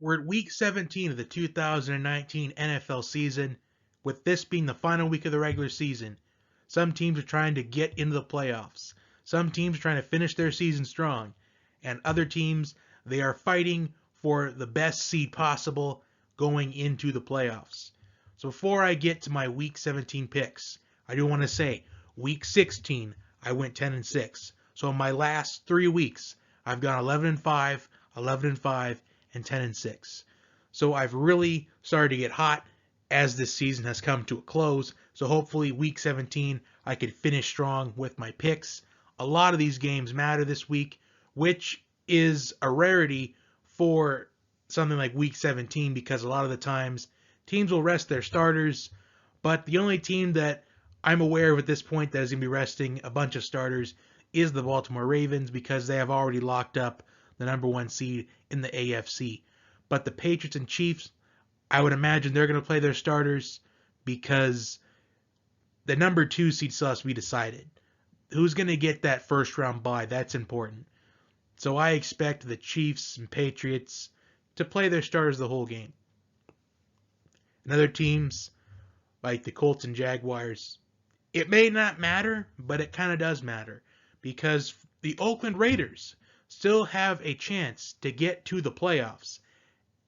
We're at week 17 of the 2019 NFL season, with this being the final week of the regular season. Some teams are trying to get into the playoffs. Some teams are trying to finish their season strong. And other teams, they are fighting for the best seed possible going into the playoffs. So before I get to my week 17 picks, I do want to say week 16, I went 10 and 6. So in my last 3 weeks, I've gone 11 and 5, 11 and 5, and 10 and 6. So I've really started to get hot as this season has come to a close. So hopefully week 17 I could finish strong with my picks. A lot of these games matter this week, which is a rarity for something like week 17 because a lot of the times teams will rest their starters, but the only team that I'm aware of at this point that is going to be resting a bunch of starters is the Baltimore Ravens because they have already locked up the number 1 seed in the AFC. But the Patriots and Chiefs, I would imagine they're going to play their starters because the number 2 seed still has to be decided. Who's going to get that first round bye? That's important. So I expect the Chiefs and Patriots to play their starters the whole game. And other teams, like the Colts and Jaguars, it may not matter, but it kind of does matter because the Oakland Raiders still have a chance to get to the playoffs.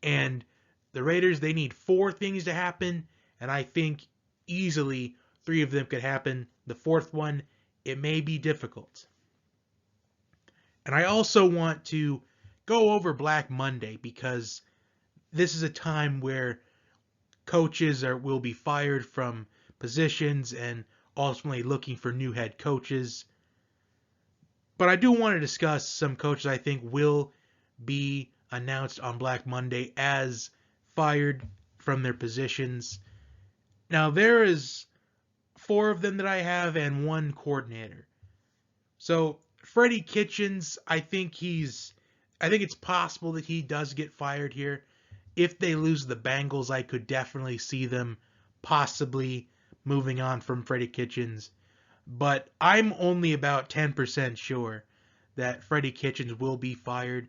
And the Raiders, they need 4 things to happen, and I think easily 3 of them could happen. The 4th one, it may be difficult. And I also want to go over Black Monday because this is a time where coaches will be fired from positions and ultimately looking for new head coaches. But I do want to discuss some coaches I think will be announced on Black Monday as fired from their positions. Now, there is 4 of them that I have and 1 coordinator. So, Freddie Kitchens, I think it's possible that he does get fired here. If they lose the Bengals, I could definitely see them possibly moving on from Freddie Kitchens. But I'm only about 10% sure that Freddie Kitchens will be fired.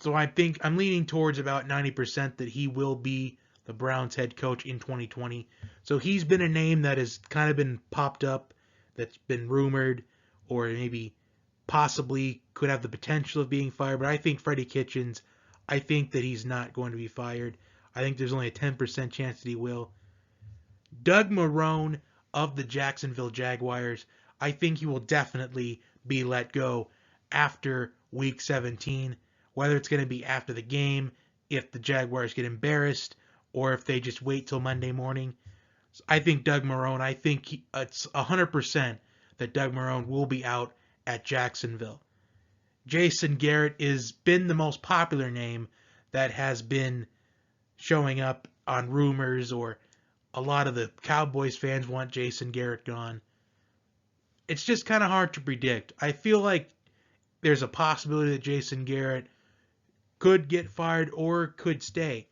So I think I'm leaning towards about 90% that he will be the Browns head coach in 2020. So he's been a name that has kind of been popped up, that's been rumored, or maybe possibly could have the potential of being fired. But I think Freddie Kitchens, I think that he's not going to be fired. I think there's only a 10% chance that he will. Doug Marrone of the Jacksonville Jaguars, I think he will definitely be let go after week 17, whether it's going to be after the game, if the Jaguars get embarrassed, or if they just wait till Monday morning. So I think Doug Marrone, it's 100% that Doug Marrone will be out at Jacksonville. Jason Garrett has been the most popular name that has been showing up on rumors, or a lot of the Cowboys fans want Jason Garrett gone. It's just kind of hard to predict. I feel like there's a possibility that Jason Garrett could get fired or could stay.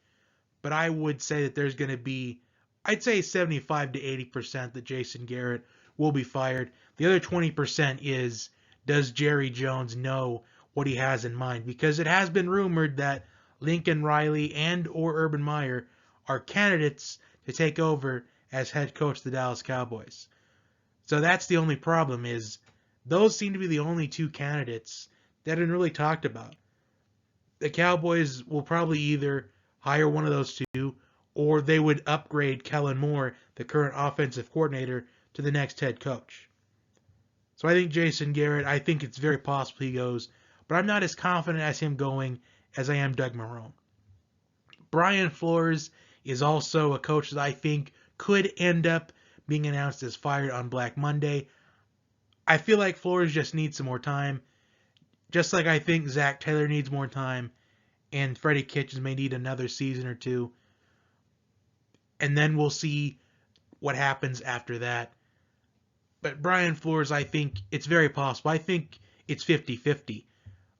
But I would say that there's going to be, I'd say 75 to 80% that Jason Garrett will be fired. The other 20% is, does Jerry Jones know what he has in mind? Because it has been rumored that Lincoln Riley and or Urban Meyer are candidates to take over as head coach of the Dallas Cowboys. So that's the only problem, is those seem to be the only 2 candidates that have been really talked about. The Cowboys will probably either hire one of those 2, or they would upgrade Kellen Moore, the current offensive coordinator, to the next head coach. So I think Jason Garrett, I think it's very possible he goes, but I'm not as confident as him going as I am Doug Marrone. Brian Flores is also a coach that I think could end up being announced as fired on Black Monday. I feel like Flores just needs some more time, just like I think Zach Taylor needs more time, and Freddie Kitchens may need another season or 2. And then we'll see what happens after that. But Brian Flores, I think it's very possible. I think it's 50-50.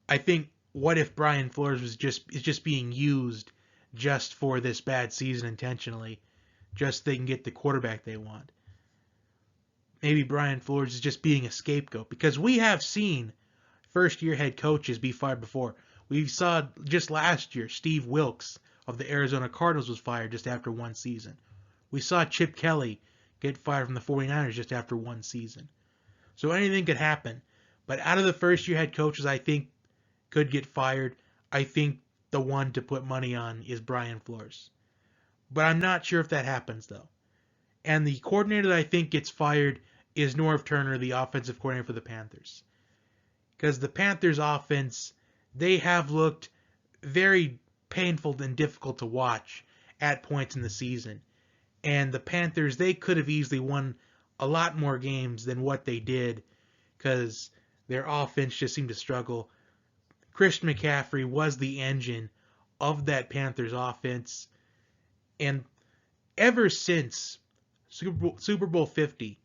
I think, what if Brian Flores is just being used just for this bad season intentionally, just so they can get the quarterback they want? Maybe Brian Flores is just being a scapegoat, because we have seen first-year head coaches be fired before. We saw just last year, Steve Wilkes of the Arizona Cardinals was fired just after one season. We saw Chip Kelly get fired from the 49ers just after one season. So anything could happen. But out of the first-year head coaches I think could get fired, I think the one to put money on is Brian Flores. But I'm not sure if that happens, though. And the coordinator that I think gets fired is Norv Turner, the offensive coordinator for the Panthers. Because the Panthers' offense, they have looked very painful and difficult to watch at points in the season. And the Panthers, they could have easily won a lot more games than what they did because their offense just seemed to struggle. Christian McCaffrey was the engine of that Panthers offense. And ever since Super Bowl 50,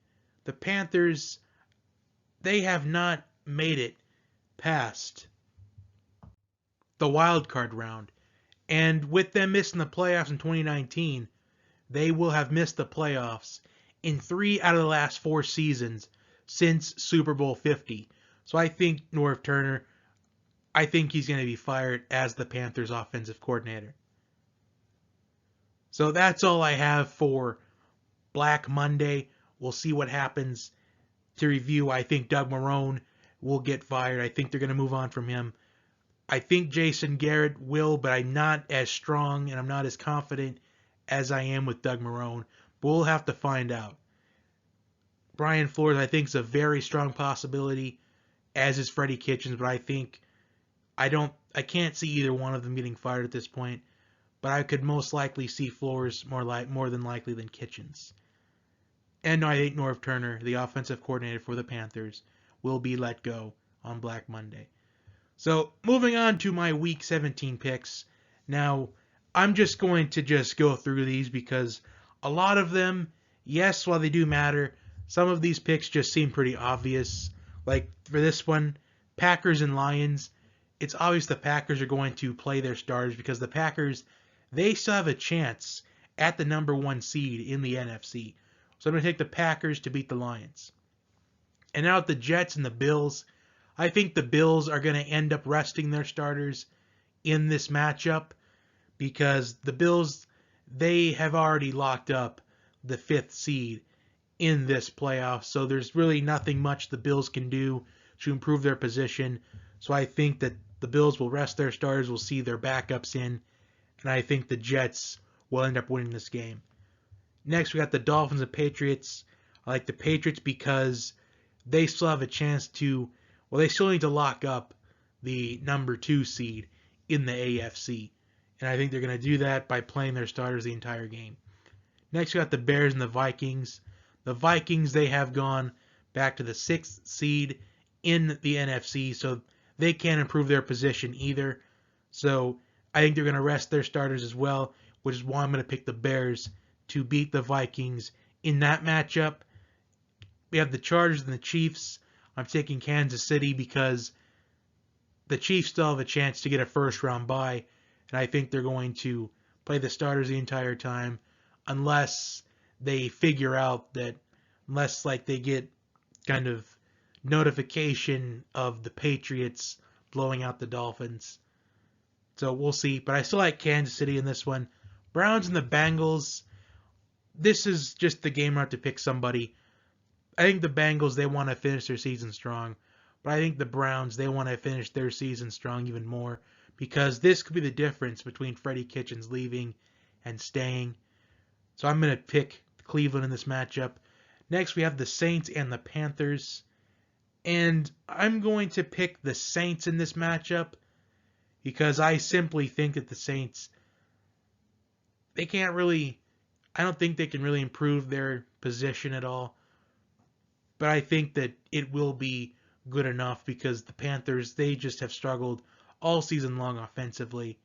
the Panthers, they have not made it past the wild card round. And with them missing the playoffs in 2019, they will have missed the playoffs in 3 out of the last 4 seasons since Super Bowl 50. So I think Norv Turner, I think he's going to be fired as the Panthers offensive coordinator. So that's all I have for Black Monday. We'll see what happens. To review, I think Doug Marrone will get fired. I think they're going to move on from him. I think Jason Garrett will, but I'm not as strong and I'm not as confident as I am with Doug Marrone. But we'll have to find out. Brian Flores, I think, is a very strong possibility, as is Freddie Kitchens, but I can't see either one of them getting fired at this point. But I could most likely see Flores more than likely than Kitchens. And I think Norv Turner, the offensive coordinator for the Panthers, will be let go on Black Monday. So moving on to my Week 17 picks. Now, I'm just going to go through these because a lot of them, yes, while they do matter, some of these picks just seem pretty obvious. Like for this one, Packers and Lions, it's obvious the Packers are going to play their starters because the Packers, they still have a chance at the number 1 seed in the NFC. So I'm going to take the Packers to beat the Lions. And now with the Jets and the Bills, I think the Bills are going to end up resting their starters in this matchup because the Bills, they have already locked up the 5th seed in this playoff. So there's really nothing much the Bills can do to improve their position. So I think that the Bills will rest their starters, will see their backups in, and I think the Jets will end up winning this game. Next, we got the Dolphins and Patriots. I like the Patriots because they still have a chance they still need to lock up the number 2 seed in the AFC. And I think they're going to do that by playing their starters the entire game. Next, we got the Bears and the Vikings. The Vikings, they have gone back to the 6th seed in the NFC, so they can't improve their position either. So I think they're going to rest their starters as well, which is why I'm going to pick the Bears to beat the Vikings in that matchup. We have the Chargers and the Chiefs. I'm taking Kansas City because the Chiefs still have a chance to get a first-round bye, and I think they're going to play the starters the entire time unless they figure out that, unless they get kind of notification of the Patriots blowing out the Dolphins. So we'll see, but I still like Kansas City in this one. Browns and the Bengals, this is just the game I have to pick somebody. I think the Bengals, they want to finish their season strong, but I think the Browns, they want to finish their season strong even more because this could be the difference between Freddie Kitchens leaving and staying. So I'm going to pick Cleveland in this matchup. Next, we have the Saints and the Panthers, and I'm going to pick the Saints in this matchup because I simply think that the Saints, I don't think they can really improve their position at all. But I think that it will be good enough because the Panthers, they just have struggled all season long offensively.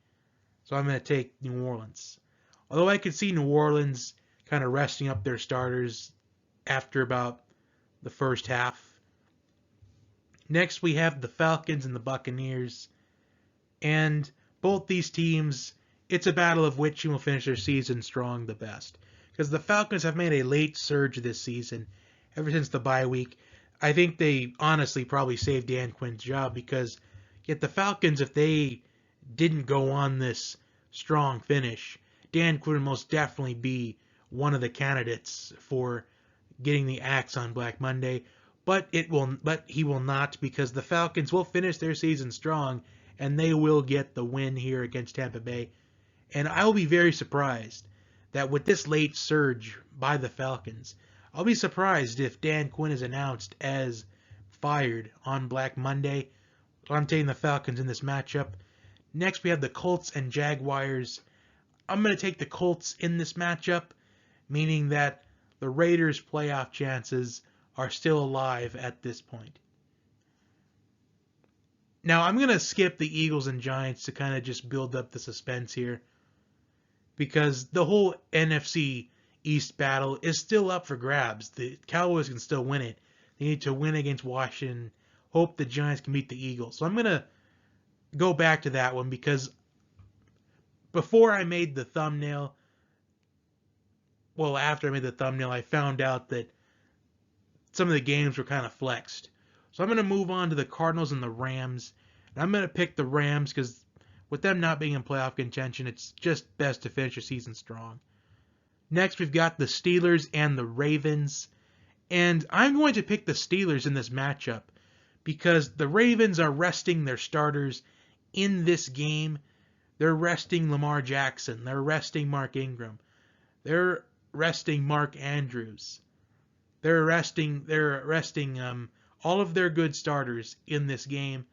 So I'm going to take New Orleans. Although I could see New Orleans kind of resting up their starters after about the first half. Next, we have the Falcons and the Buccaneers. And both these teams, it's a battle of which team will finish their season strong the best. Because the Falcons have made a late surge this season, ever since the bye week. I think they honestly probably saved Dan Quinn's job because Yet the Falcons, if they didn't go on this strong finish, Dan Quinn would most definitely be one of the candidates for getting the axe on Black Monday. But he will not, because the Falcons will finish their season strong and they will get the win here against Tampa Bay. And I'll be very surprised that with this late surge by the Falcons, I'll be surprised if Dan Quinn is announced as fired on Black Monday. I'm taking the Falcons in this matchup. Next, we have the Colts and Jaguars. I'm going to take the Colts in this matchup, meaning that the Raiders' playoff chances are still alive at this point. Now, I'm going to skip the Eagles and Giants to kind of just build up the suspense here, because the whole NFC East battle is still up for grabs. The Cowboys can still win it. They need to win against Washington, hope the Giants can beat the Eagles. So I'm going to go back to that one, because before I made the thumbnail, after I made the thumbnail, I found out that some of the games were kind of flexed. So I'm going to move on to the Cardinals and the Rams. And I'm going to pick the Rams because with them not being in playoff contention, it's just best to finish your season strong. Next, we've got the Steelers and the Ravens. And I'm going to pick the Steelers in this matchup because the Ravens are resting their starters in this game. They're resting Lamar Jackson. They're resting Mark Ingram. They're resting Mark Andrews. They're resting all of their good starters in this game.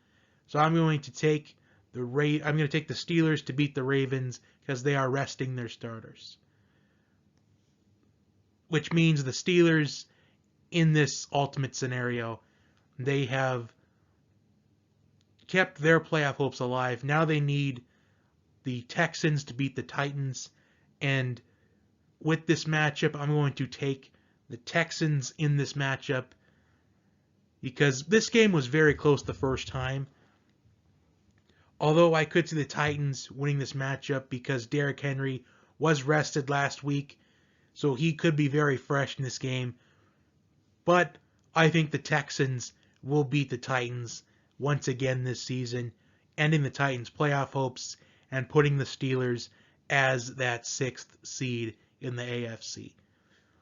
So I'm going to take the Steelers to beat the Ravens because they are resting their starters. Which means the Steelers in this ultimate scenario, they have kept their playoff hopes alive. Now they need the Texans to beat the Titans, and with this matchup, I'm going to take the Texans in this matchup because this game was very close the first time. Although I could see the Titans winning this matchup because Derrick Henry was rested last week, so he could be very fresh in this game. But I think the Texans will beat the Titans once again this season, ending the Titans' playoff hopes and putting the Steelers as that 6th seed in the AFC.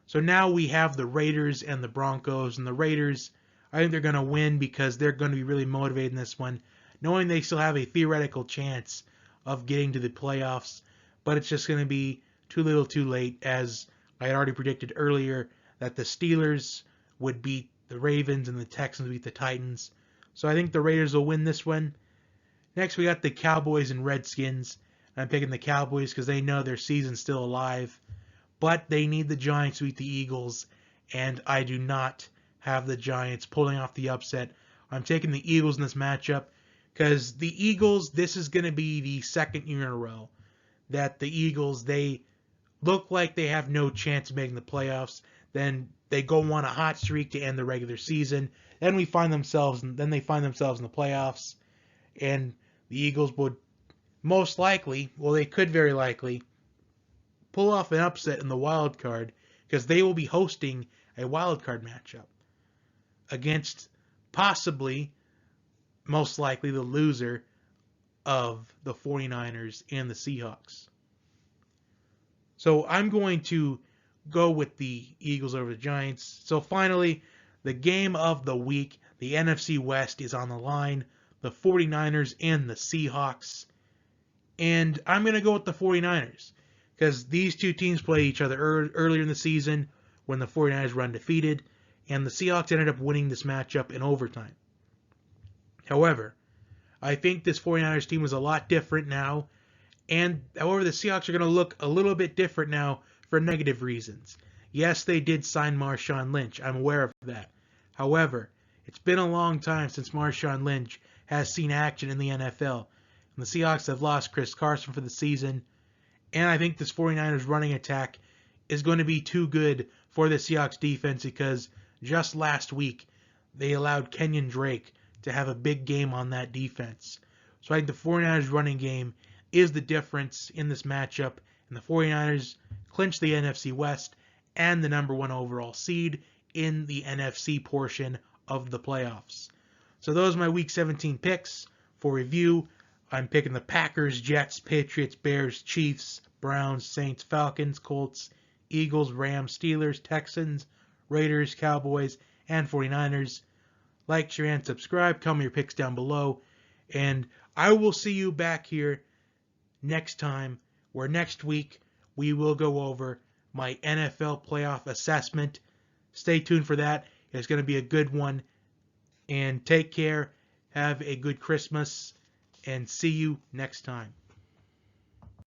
So now we have the Raiders and the Broncos, and the Raiders, I think they're going to win because they're going to be really motivated in this one, knowing they still have a theoretical chance of getting to the playoffs, but it's just going to be too little too late, as I had already predicted earlier that the Steelers would beat the Ravens and the Texans would beat the Titans. So I think the Raiders will win this one. Next we got the Cowboys and Redskins. I'm picking the Cowboys because they know their season's still alive, but they need the Giants to beat the Eagles, and I do not have the Giants pulling off the upset. I'm taking the Eagles in this matchup because the Eagles, this is going to be the second year in a row that the Eagles, they look like they have no chance of making the playoffs. Then they go on a hot streak to end the regular season. Then they find themselves in the playoffs, and the Eagles would most likely, they could very likely pull off an upset in the wild card because they will be hosting a wild card matchup against possibly, most likely, the loser of the 49ers and the Seahawks. So I'm going to go with the Eagles over the Giants. So finally, the game of the week, the NFC West is on the line, the 49ers and the Seahawks. And I'm going to go with the 49ers because these two teams played each other earlier in the season when the 49ers were undefeated, and the Seahawks ended up winning this matchup in overtime. However, I think this 49ers team is a lot different now, and however, the Seahawks are going to look a little bit different now for negative reasons. Yes, they did sign Marshawn Lynch. I'm aware of that. However, it's been a long time since Marshawn Lynch has seen action in the NFL. And the Seahawks have lost Chris Carson for the season. And I think this 49ers running attack is going to be too good for the Seahawks defense because just last week they allowed Kenyon Drake to have a big game on that defense. So I think the 49ers running game is the difference in this matchup. And the 49ers clinch the NFC West and the number 1 overall seed in the NFC portion of the playoffs. So those are my Week 17 picks For review, I'm picking the Packers, Jets, Patriots, Bears, Chiefs, Browns, Saints, Falcons, Colts, Eagles, Rams, Steelers, Texans, Raiders, Cowboys, and 49ers. Like, share, and subscribe. Comment your picks down below. And I will see you back here next time, where next week we will go over my NFL playoff assessment. Stay tuned for that. It's going to be a good one. And take care. Have a good Christmas. And see you next time.